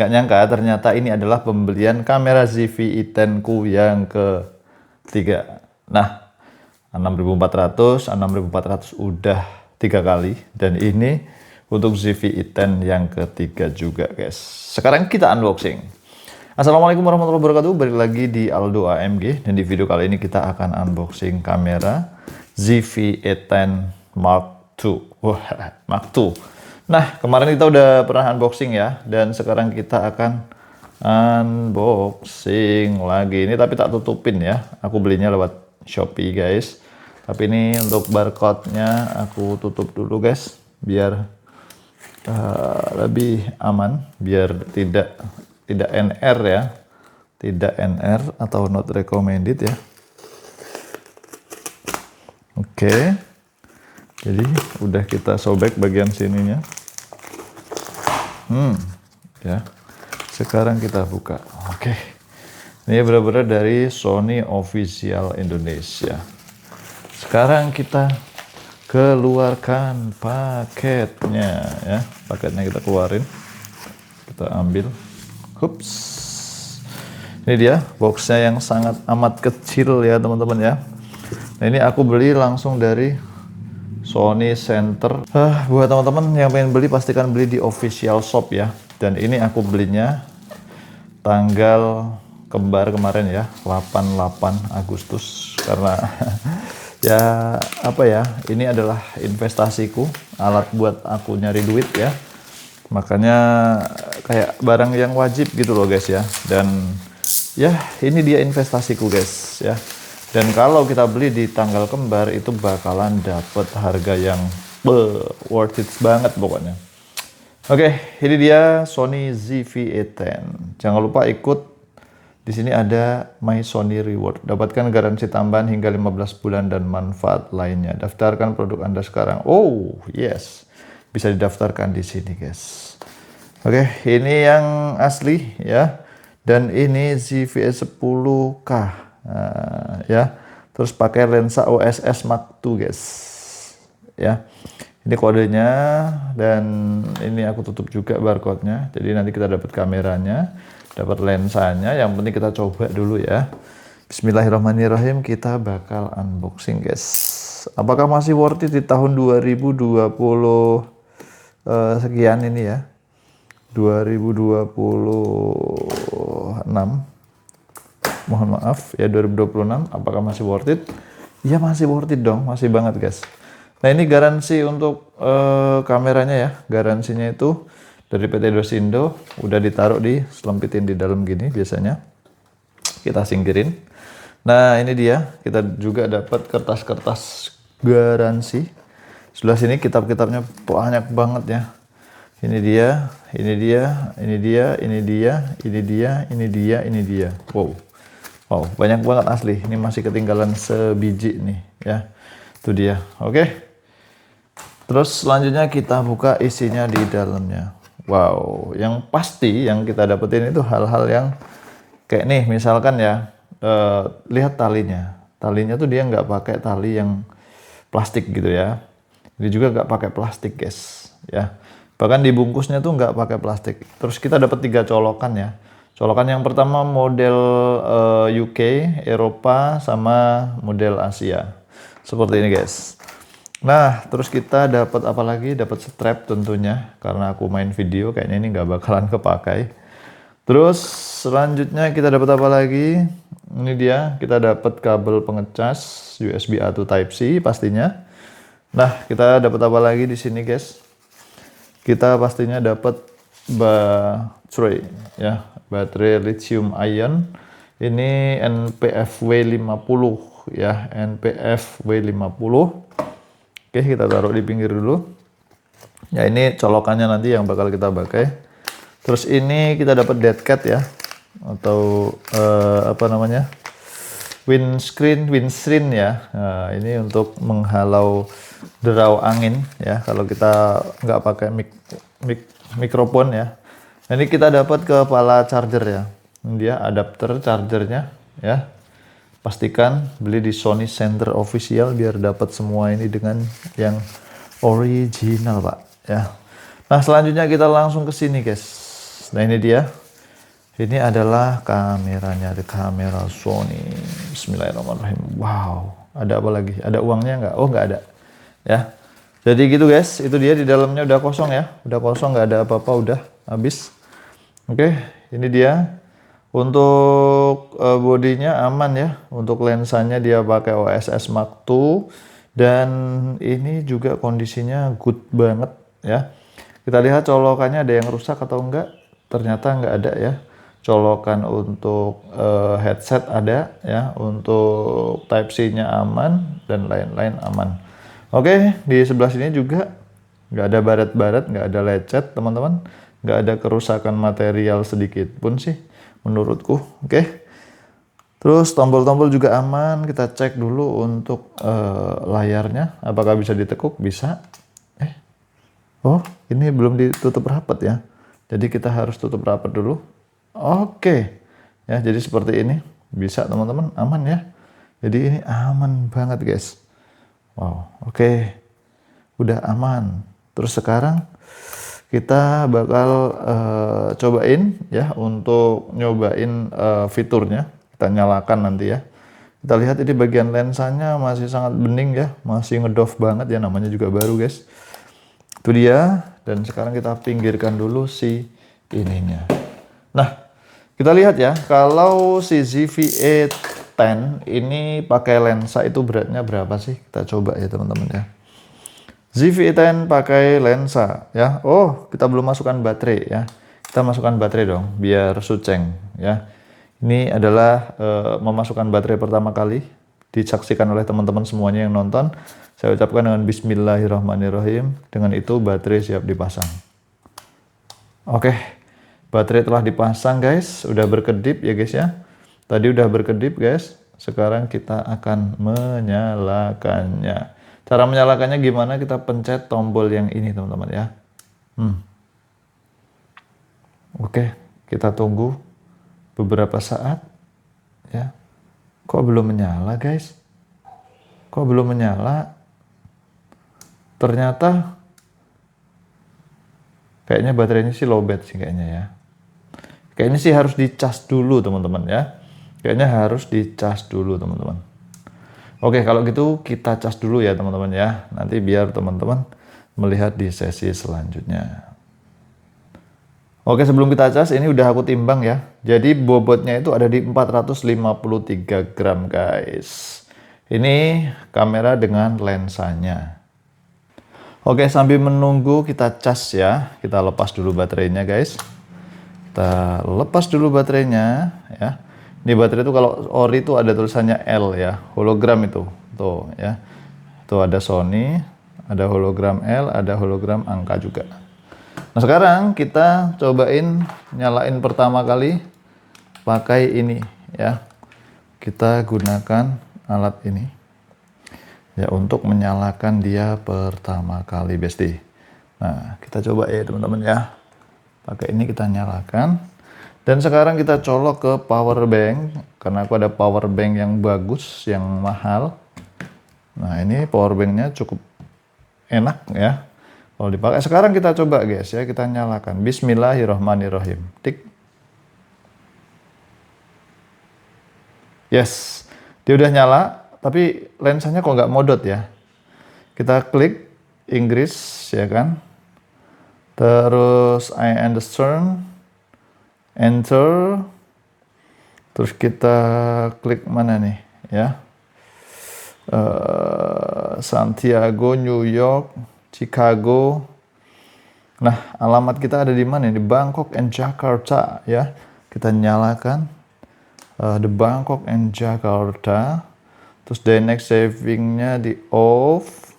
Nggak nyangka ternyata ini adalah pembelian kamera ZV-E10 ku yang ketiga. Nah, 6400, 6400 udah 3 kali, dan ini untuk ZV-E10 yang ketiga juga, guys. Sekarang kita unboxing. Assalamualaikum warahmatullahi wabarakatuh. Balik lagi di Aldo AMG, dan di video kali ini kita akan unboxing kamera ZV-E10 Mark II. Wah, Mark II. Nah, kemarin kita udah pernah unboxing ya, dan sekarang kita akan unboxing lagi. Ini tapi tak tutupin ya, aku belinya lewat Shopee, guys. Tapi ini untuk barcode-nya aku tutup dulu, guys, biar lebih aman, biar tidak NR ya, tidak NR atau not recommended ya. Oke, jadi udah kita sobek bagian sininya. Ya, sekarang kita buka. Oke, ini benar-benar dari Sony Official Indonesia. Sekarang kita keluarkan paketnya ya. Paketnya kita keluarin, kita ambil. Hups, ini dia boxnya yang sangat amat kecil ya teman-teman ya. Nah, ini aku beli langsung dari Sony Center. Buat teman-teman yang pengen beli, pastikan beli di official shop ya. Dan ini aku belinya tanggal kembar kemarin ya, 88 Agustus. Karena ya apa ya, ini adalah investasiku, alat buat aku nyari duit ya. Makanya kayak barang yang wajib gitu loh, guys ya. Dan ya ini dia investasiku, guys ya. Dan kalau kita beli di tanggal kembar itu bakalan dapet harga yang worth it banget pokoknya. Oke, ini dia Sony ZV-E10. Jangan lupa ikut, di sini ada My Sony Reward. Dapatkan garansi tambahan hingga 15 bulan dan manfaat lainnya. Daftarkan produk Anda sekarang. Oh, yes. Bisa didaftarkan di sini, guys. Oke, ini yang asli ya. Dan ini ZV-E10K. Nah, ya, terus pakai lensa OSS Mark II, guys ya. Ini kodenya, dan ini aku tutup juga barcode-nya. Jadi nanti kita dapat kameranya, dapat lensanya. Yang penting kita coba dulu ya. Bismillahirrahmanirrahim, kita bakal unboxing, guys. Apakah masih worth it di tahun 2020 sekian ini ya, 2026, mohon maaf ya, 2026. Apakah masih worth it? Ya masih worth it dong, masih banget, guys. Nah, ini garansi untuk kameranya ya. Garansinya itu dari PT Dosindo, udah ditaruh di selempitin di dalam gini biasanya. Kita singkirin. Nah, ini dia, kita juga dapat kertas-kertas garansi. Sebelah sini kitab-kitabnya banyak banget ya. Ini dia, ini dia, ini dia, ini dia, ini dia, ini dia, ini dia. Wow. Wow, banyak banget asli. Ini masih ketinggalan sebiji nih ya. Itu dia. Oke. Terus selanjutnya kita buka isinya di dalamnya. Wow, yang pasti yang kita dapetin itu hal-hal yang kayak nih, misalkan ya, lihat talinya. Talinya tuh dia nggak pakai tali yang plastik gitu ya. Ini juga nggak pakai plastik, guys ya. Bahkan dibungkusnya tuh nggak pakai plastik. Terus kita dapat 3 colokan ya. Colokan yang pertama model UK, Eropa, sama model Asia. Seperti ini, guys. Nah, terus kita dapat apa lagi? Dapat strap tentunya, karena aku main video kayaknya ini nggak bakalan kepakai. Terus selanjutnya kita dapat apa lagi? Ini dia, kita dapat kabel pengecas USB A to Type C pastinya. Nah, kita dapat apa lagi di sini, guys? Kita pastinya dapat baterai ya, baterai lithium ion. Ini NPF W50 ya, NPF W50. Oke, kita taruh di pinggir dulu. Ya, ini colokannya nanti yang bakal kita pakai. Terus ini kita dapat dead cat ya, atau apa namanya, windscreen ya. Nah, ini untuk menghalau derau angin ya, kalau kita nggak pakai mikrofon ya. Nah, ini kita dapat kepala charger ya. Ini dia adapter chargernya ya. Pastikan beli di Sony Center Official biar dapat semua ini dengan yang original, Pak ya. Nah, selanjutnya kita langsung ke sini, guys. Nah ini dia. Ini adalah kameranya, kamera Sony. Bismillahirrahmanirrahim. Wow, ada apa lagi? Ada uangnya nggak? Oh nggak ada. Ya. Jadi gitu guys, itu dia di dalamnya udah kosong ya. Udah kosong, nggak ada apa-apa, udah habis. Oke, ini dia. Untuk bodinya aman ya. Untuk lensanya dia pakai OSS Mark II. Dan ini juga kondisinya good banget ya. Kita lihat colokannya ada yang rusak atau enggak. Ternyata nggak ada ya. Colokan untuk headset ada ya, untuk Type-C-nya aman dan lain-lain aman. Oke, di sebelah sini juga nggak ada baret-baret, nggak ada lecet teman-teman, nggak ada kerusakan material sedikit pun sih menurutku. Oke, terus tombol-tombol juga aman. Kita cek dulu untuk layarnya, apakah bisa ditekuk? Bisa. Oh, ini belum ditutup rapat ya, jadi kita harus tutup rapat dulu. Oke, ya jadi seperti ini, bisa teman-teman, aman ya. Jadi ini aman banget guys. Wow, oke, udah aman. Terus sekarang kita bakal cobain ya, untuk nyobain fiturnya. Kita nyalakan nanti ya. Kita lihat ini bagian lensanya masih sangat bening ya, masih ngedoff banget ya, namanya juga baru guys. Itu dia. Dan sekarang kita pinggirkan dulu si ininya. Nah, kita lihat ya, kalau si ZV-E10 ini pakai lensa itu beratnya berapa sih? Kita coba ya teman-teman ya. ZV-E10 pakai lensa ya. Oh, kita belum masukkan baterai ya. Kita masukkan baterai dong, biar suceng ya. Ini adalah memasukkan baterai pertama kali. Disaksikan oleh teman-teman semuanya yang nonton. Saya ucapkan dengan Bismillahirrahmanirrahim. Dengan itu baterai siap dipasang. Oke, baterai telah dipasang guys, udah berkedip ya guys ya. Tadi udah berkedip guys. Sekarang kita akan menyalakannya. Cara menyalakannya gimana? Kita pencet tombol yang ini teman-teman ya. Oke, kita tunggu beberapa saat ya. Kok belum menyala guys? Kok belum menyala? Ternyata kayaknya baterainya sih lowbat sih kayaknya ya. Kayaknya sih harus dicas dulu teman-teman ya. Kayaknya harus dicas dulu teman-teman. Oke, kalau gitu kita cas dulu ya teman-teman ya. Nanti biar teman-teman melihat di sesi selanjutnya. Oke, sebelum kita cas ini udah aku timbang ya. Jadi bobotnya itu ada di 453 gram guys. Ini kamera dengan lensanya. Oke, sambil menunggu kita cas ya. Kita lepas dulu baterainya guys. Kita lepas dulu baterainya ya. Ini baterai itu kalau ori itu ada tulisannya L ya, hologram itu. Tuh ya. Tuh ada Sony, ada hologram L, ada hologram angka juga. Nah, sekarang kita cobain nyalain pertama kali pakai ini ya. Kita gunakan alat ini ya untuk menyalakan dia pertama kali besti. Nah, kita coba ya teman-teman ya. Pakai ini kita nyalakan. Dan sekarang kita colok ke power bank, karena aku ada power bank yang bagus, yang mahal. Nah, ini power banknya cukup enak ya kalau dipakai. Sekarang kita coba guys ya, kita nyalakan. Bismillahirrahmanirrahim. Tik. Yes, dia udah nyala, tapi lensanya kok nggak modot ya. Kita klik Inggris ya kan. Terus I understand. Enter. Terus kita klik mana nih ya. Santiago, New York, Chicago. Nah, alamat kita ada di mana? Di Bangkok and Jakarta ya. Kita nyalakan the Bangkok and Jakarta. Terus the next savingnya di off.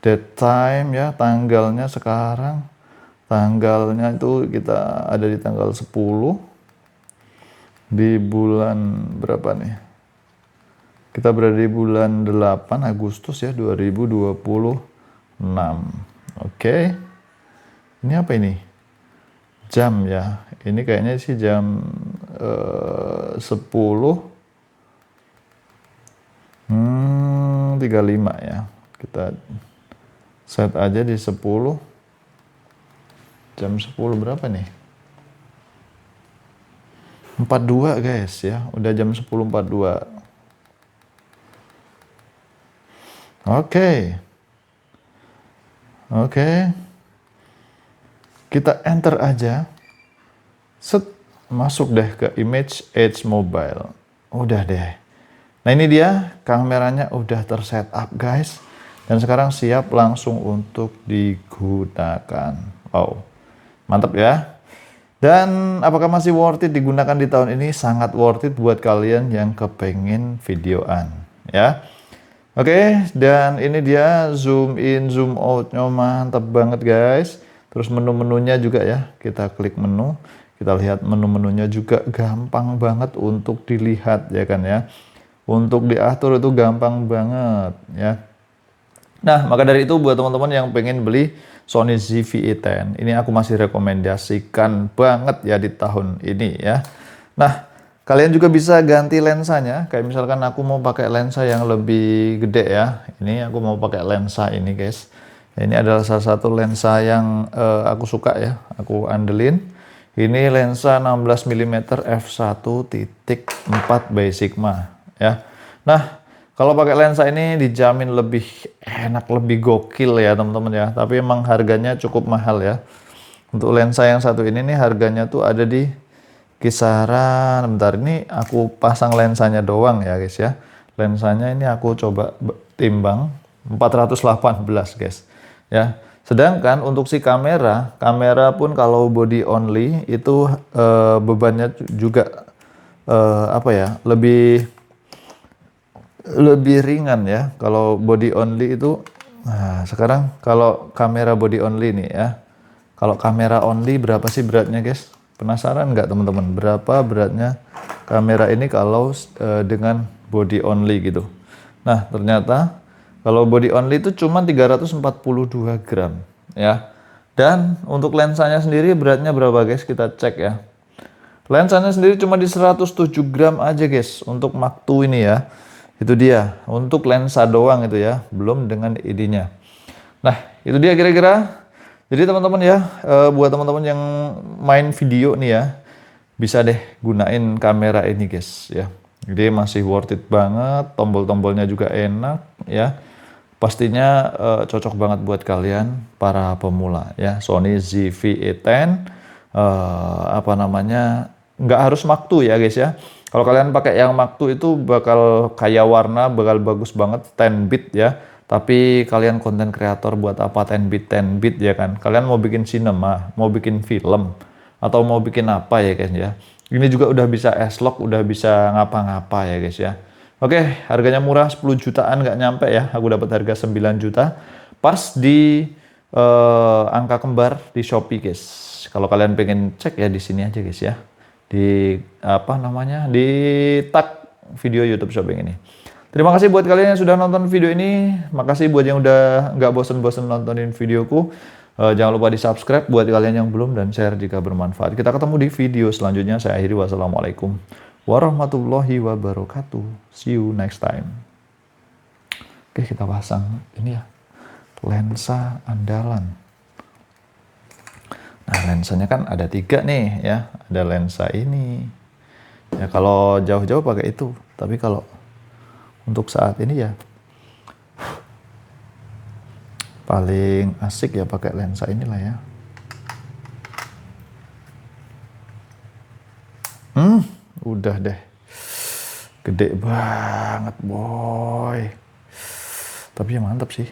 The time ya, tanggalnya sekarang. Tanggalnya itu kita ada di tanggal 10. Di bulan berapa nih? Kita berada di bulan 8 Agustus ya 2026. Oke. Ini apa ini? Jam ya. Ini kayaknya sih jam 10. 35 ya. Kita set aja di 10. Jam 10 berapa nih? 42 guys ya, udah jam 10.42. Oke. Oke. Kita enter aja. Set, masuk deh ke image Edge Mobile. Udah deh. Nah ini dia, kameranya udah tersetup guys. Dan sekarang siap langsung untuk digunakan. Wow, mantap ya. Dan apakah masih worth it digunakan di tahun ini? Sangat worth it buat kalian yang kepengen videoan ya. Oke, dan ini dia zoom in, zoom out-nya mantap banget guys. Terus menu-menunya juga ya, kita klik menu, kita lihat menu-menunya juga gampang banget untuk dilihat ya kan ya. Untuk diatur itu gampang banget ya. Nah, maka dari itu buat teman-teman yang pengen beli Sony ZV-E10, ini aku masih rekomendasikan banget ya di tahun ini ya. Nah, kalian juga bisa ganti lensanya, kayak misalkan aku mau pakai lensa yang lebih gede ya. Ini aku mau pakai lensa ini guys. Ini adalah salah satu lensa yang aku suka ya, aku andelin. Ini lensa 16 mm f1.4 by Sigma ya. Nah, kalau pakai lensa ini dijamin lebih enak, lebih gokil ya teman-teman ya. Tapi emang harganya cukup mahal ya. Untuk lensa yang satu ini nih harganya tuh ada di kisaran, bentar ini aku pasang lensanya doang ya guys ya. Lensanya ini aku coba timbang 418 guys ya. Sedangkan untuk si kamera pun kalau body only itu bebannya juga apa ya, lebih ringan ya kalau body only itu. Nah sekarang kalau kamera body only nih ya, kalau kamera only berapa sih beratnya guys? Penasaran nggak teman-teman berapa beratnya kamera ini kalau dengan body only gitu? Nah ternyata kalau body only itu cuma 342 gram ya. Dan untuk lensanya sendiri beratnya berapa guys? Kita cek ya. Lensanya sendiri cuma di 107 gram aja guys untuk Mark II ini ya. Itu dia untuk lensa doang itu ya, belum dengan ID-nya. Nah, itu dia kira-kira. Jadi teman-teman ya, buat teman-teman yang main video nih ya, bisa deh gunain kamera ini guys ya. Jadi masih worth it banget, tombol-tombolnya juga enak ya. Pastinya cocok banget buat kalian para pemula ya. Sony ZV-E10 apa namanya, nggak harus Mark II ya guys ya. Kalau kalian pakai yang Mark II itu bakal kaya warna, bakal bagus banget 10 bit ya. Tapi kalian konten kreator buat apa 10 bit ya kan? Kalian mau bikin cinema, mau bikin film, atau mau bikin apa ya guys ya. Ini juga udah bisa S-Log, udah bisa ngapa-ngapa ya guys ya. Oke, harganya murah 10 jutaan nggak nyampe ya. Aku dapat harga 9 juta. Pas di angka kembar di Shopee guys. Kalau kalian pengen cek ya di sini aja guys ya. Di apa namanya? Di tag video YouTube Shopping ini. Terima kasih buat kalian yang sudah nonton video ini. Makasih buat yang udah nggak bosen-bosen nontonin videoku. Jangan lupa di subscribe buat kalian yang belum dan share jika bermanfaat. Kita ketemu di video selanjutnya. Saya akhiri wassalamualaikum warahmatullahi wabarakatuh. See you next time. Oke, kita pasang ini ya, lensa andalan. Nah, lensanya kan ada 3 nih ya. Ada lensa ini. Ya kalau jauh-jauh pakai itu. Tapi kalau untuk saat ini ya paling asik ya pakai lensa inilah ya. Udah deh. Gede banget, boy. Tapi ya mantap sih.